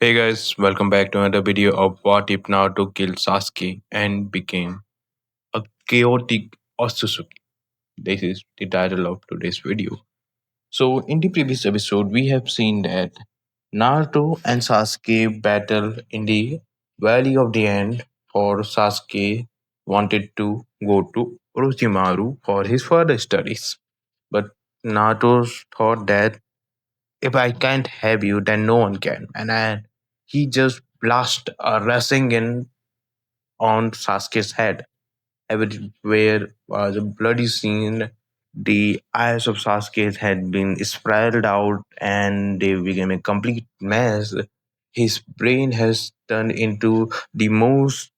Hey guys, welcome back to another video of What If Naruto killed Sasuke and became a chaotic Otsutsuki. This is the title of today's video. So, in the previous episode, we have seen that Naruto and Sasuke battle in the Valley of the End, for Sasuke wanted to go to Orochimaru for his further studies. But Naruto thought that if I can't have you, then no one can. He just blast a rushing in on Sasuke's head. Everywhere was a bloody scene. The eyes of Sasuke had been spiraled out and they became a complete mess. His brain has turned into the most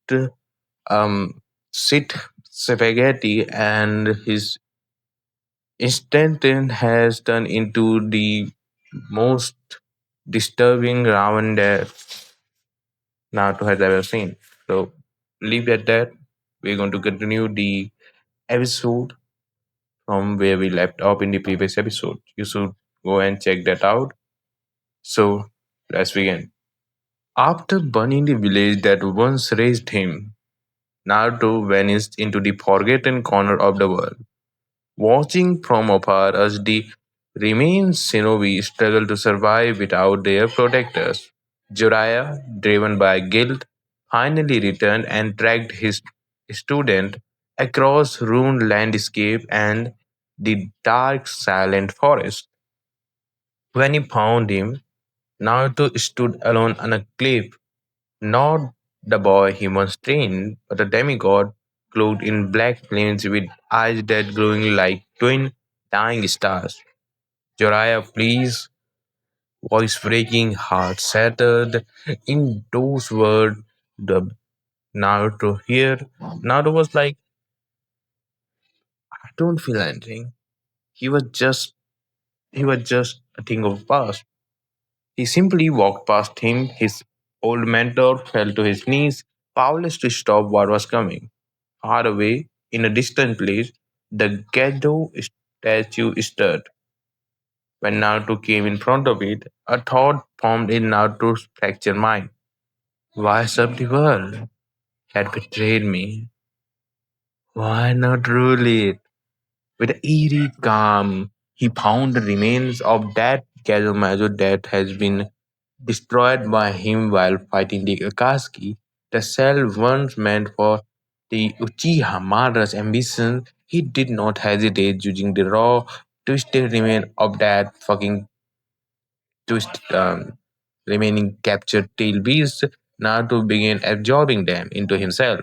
um sit spaghetti, and his instant has turned into the most disturbing Ravan that Naruto has ever seen. So leave it at that. We're going to continue the episode from where we left off in the previous episode. You should go and check that out. So let's begin. After burning the village that once raised him, Naruto vanished into the forgotten corner of the world, watching from afar as the remaining shinobi struggle to survive without their protectors. Jiraiya, driven by guilt, finally returned and tracked his student across ruined landscape and the dark, silent forest. When he found him, Naruto stood alone on a cliff, not the boy he once trained, but a demigod clothed in black flames with eyes that glowing like twin dying stars. Jiraiya, please, voice breaking, heart shattered. In those words, the Naruto here, Naruto was like, I don't feel anything. He was just he was just a thing of the past. He simply walked past him. His old mentor fell to his knees, powerless to stop what was coming. Far away, in a distant place, the Gedo statue stood. When Naruto came in front of it, a thought formed in Naruto's fractured mind. Why serve the world had betrayed me? Why not rule it? With eerie calm, he found the remains of that Kazumazo that has been destroyed by him while fighting the Akatsuki. The cell once meant for the Uchiha Madara's ambition. He did not hesitate using the raw, twisted remain of that fucking twist remaining captured tail beast. Naruto began absorbing them into himself,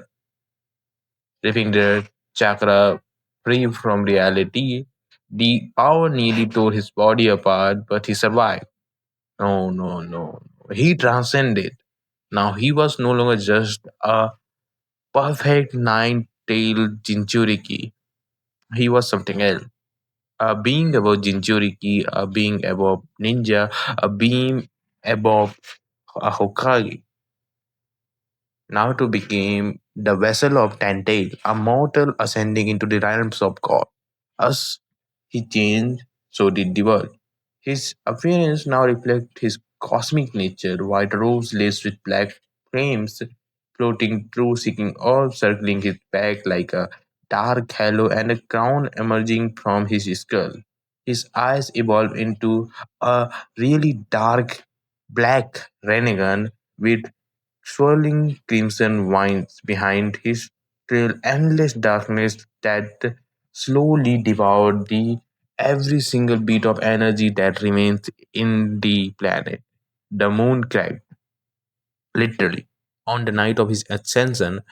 ripping their chakra free from reality. The power nearly tore his body apart, but he survived. No, no, no. He transcended. Now he was no longer just a perfect nine-tailed Jinchuriki. He was something else. A being above Jinchuriki, a being above ninja, a being above a Hokage. Naruto became the vessel of Tantale, a mortal ascending into the realms of God. As he changed, so did the world. His appearance now reflects his cosmic nature, white robes laced with black flames, floating through seeking orbs, circling his back like a dark halo, and a crown emerging from his skull. His eyes evolve into a really dark black Renegan with swirling crimson vines behind his trail endless darkness that slowly devoured the every single bit of energy that remains in the planet. The moon cracked, literally. On the night of his ascension,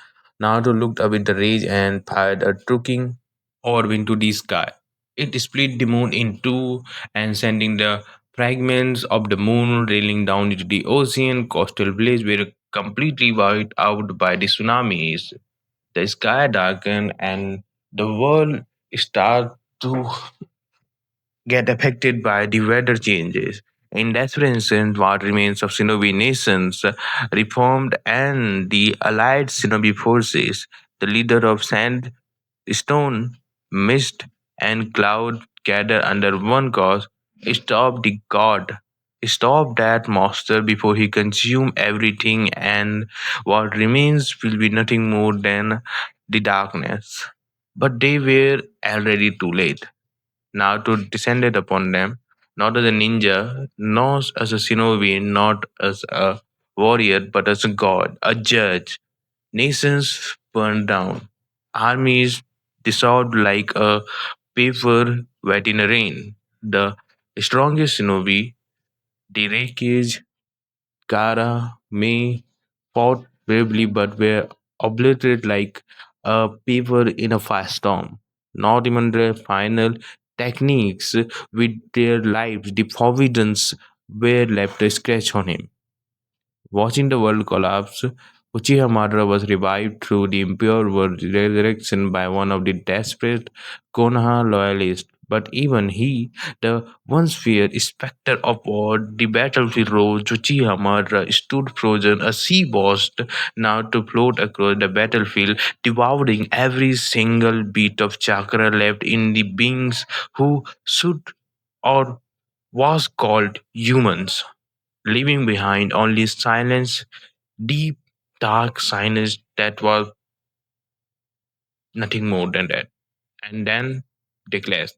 Naruto looked up with the rage and fired a trucking orb into the sky. It split the moon in two and sending the fragments of the moon railing down into the ocean. Coastal villages were completely wiped out by the tsunamis. The sky darkened and the world started to get affected by the weather changes. In desperate instant, what remains of Shinobi nations reformed and the allied Shinobi forces, the leader of Sand, Stone, Mist, and Cloud gather under one cause, stop the god. Stop that monster before he consumes everything, and what remains will be nothing more than the darkness. But they were already too late. Naruto descended upon them, not as a ninja, not as a shinobi, not as a warrior, but as a god, a judge. Nations burned down, armies dissolved like a paper wet in a rain. The strongest shinobi, the Reikage, Kara, May, fought bravely but were obliterated like a paper in a firestorm. Not even their final techniques with their lives, the forbidden were left a scratch on him. Watching the world collapse, Uchiha Madara was revived through the impure world resurrection by one of the desperate Konoha loyalists. But even he, the once feared specter of war, the battlefield rose, Uchiha Madara stood frozen, a sea bossed now to float across the battlefield, devouring every single bit of chakra left in the beings who should or was called humans, leaving behind only silence, deep, dark silence that was nothing more than that. And then declares,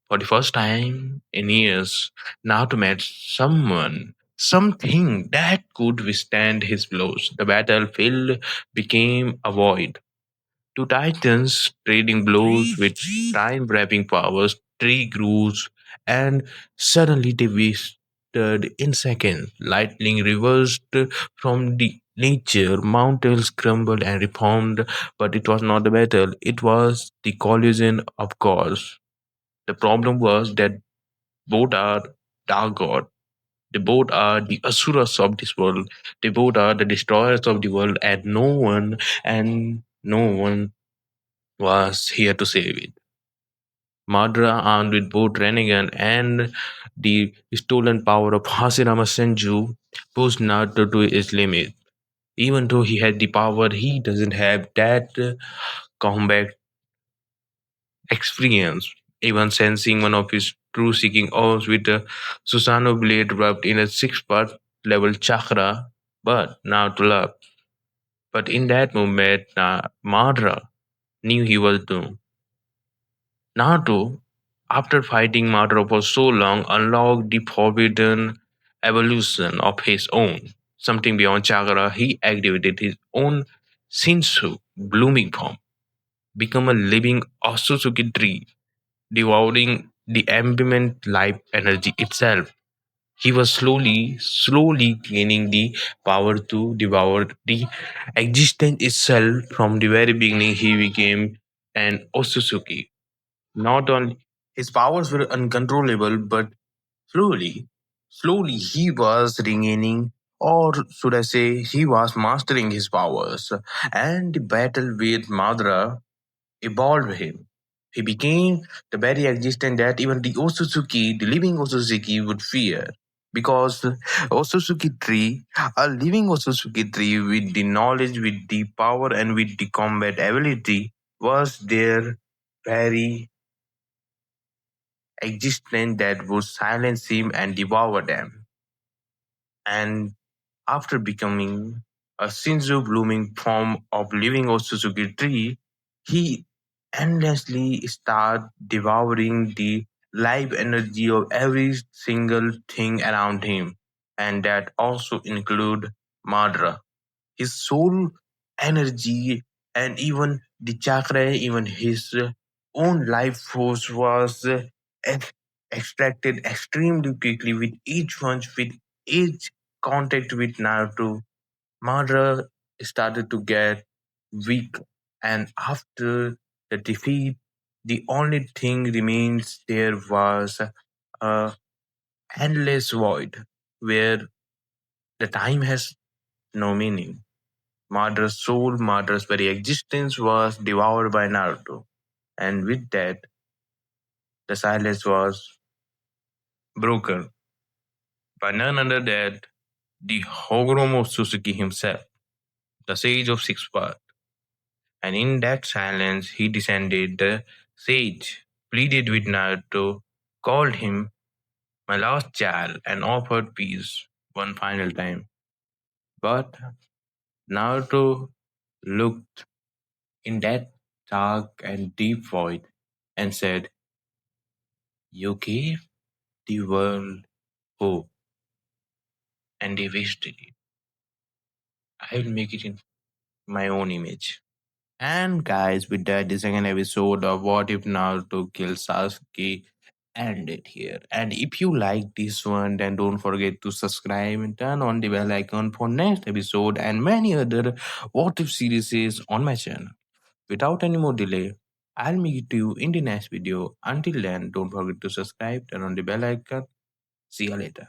for the first time in years, Naruto met someone, something that could withstand his blows. The battlefield became a void. Two titans trading blows with time wrapping powers, tree grooves, and suddenly they wasted in seconds. Lightning reversed from the nature, mountains crumbled and reformed, but it was not the battle, it was the collision of gods. The problem was that both are dark god. They both are the asuras of this world. They both are the destroyers of the world, and no one was here to save it. Madara, armed with both Renegan and the stolen power of Hashirama Senju, pushed Naruto to his limit. Even though he had the power, he doesn't have that combat experience. Even sensing one of his true seeking orbs with a Susanoo blade rubbed in a six-part level chakra, but Naruto loved. But in that moment, Madara knew he was doomed. Naruto, after fighting Madara for so long, unlocked the forbidden evolution of his own. Something beyond chakra, he activated his own Shinsu blooming form, become a living Otsutsuki tree, devouring the ambient life energy itself. He was slowly gaining the power to devour the existence itself. From the very beginning, he became an Otsutsuki. Not only his powers were uncontrollable, but slowly, slowly he was regaining, or should I say, he was mastering his powers. And the battle with Madara evolved him. He became the very existence that even the Otsutsuki, the living Otsutsuki, would fear. Because Otsutsuki tree, a living Otsutsuki tree with the knowledge, with the power, and with the combat ability, was their very existence that would silence him and devour them. And after becoming a Shinzu blooming form of living Otsutsuki tree, he endlessly started devouring the life energy of every single thing around him. And that also include Madara. His soul energy and even the chakra, even his own life force was ex- extracted extremely quickly with each contact with Naruto. Madara started to get weak, and after the defeat, the only thing remains there was a endless void where the time has no meaning. Madara's soul, Madara's very existence was devoured by Naruto. And with that, the silence was broken by none other than the Hogoromo Suzuki himself, the sage of six paths. And in that silence, he descended. The sage pleaded with Naruto, called him my last child, and offered peace one final time. But Naruto looked in that dark and deep void and said, "You gave the world hope and they wasted it. I will make it in my own image." And guys, with that, the second episode of What If Naruto Kills Sasuke ended here. And if you like this one, then don't forget to subscribe and turn on the bell icon for next episode and many other What If series on my channel. Without any more delay, I'll meet you in the next video. Until then, don't forget to subscribe, turn on the bell icon. See you later.